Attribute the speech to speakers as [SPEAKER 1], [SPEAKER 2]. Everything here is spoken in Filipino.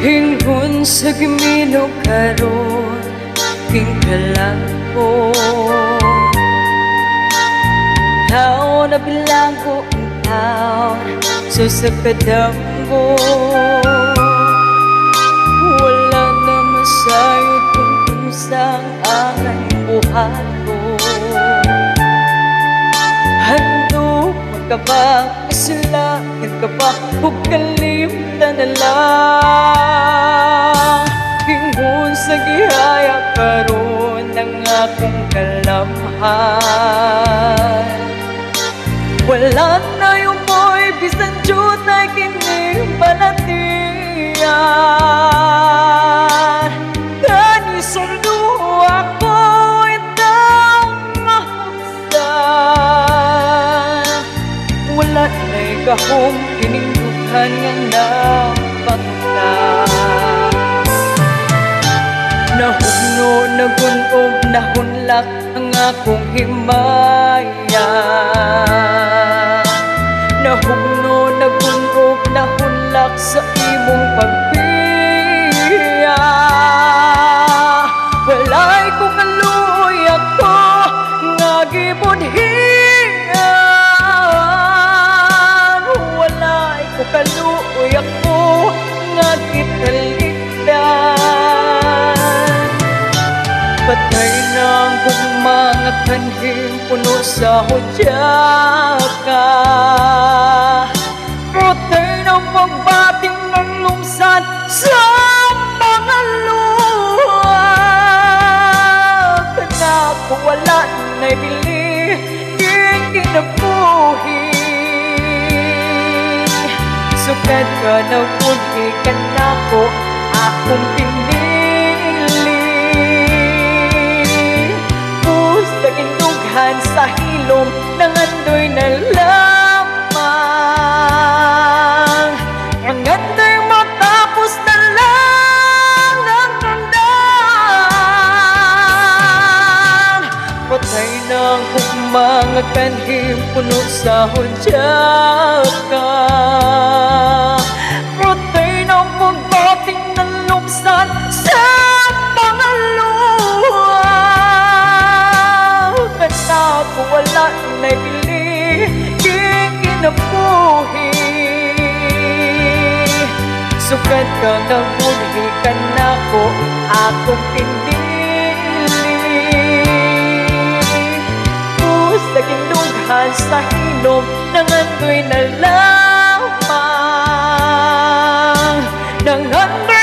[SPEAKER 1] Hingon sa gimino karon king kalangko, taon na bilang ko ang taon so sa kadamgo. Wala na masayod kung unsang angay buhat ko. Handog magkabang kasilangin ka ba ug kalimtan na lang. Hingon sa gihaya karon ng akong kalamhan. Wala na yung mo'y bisan jud ay kinimbalatian. Kani sundo ako itang mahuksan. Wala na'y gahom kinindughan nga napagtan. Nahugno, nagunob, nahunlak ang akong himaya. Nahugno, nagunob, nahunlak sa imong pagbiya. Walay ko kaluoy ako nga gibudhian. Walay ko kaluoy ako nga gitalikdan. Patay ng kung mga kanhim puno sa hudyaka. Patay ng pagbating ng lungsad sa mga luha. Kanako wala na'y bili, di kinabuhi. Sukad ka na buhi, kanako akong pinili. Sa hilom ng andoy na lamang. Ang andoy matapos na lang ang tandaan. Patay ng mga kanhim puno sa hudyaka. Patay ng pagbating ng luksan sa mga luha. Kanako wala na'y bili, di kinabuhi. Sukad ka ng buhi, kanako akong pinili. Sa gindughan sa hilom ng andoy na lamang. Ng andoy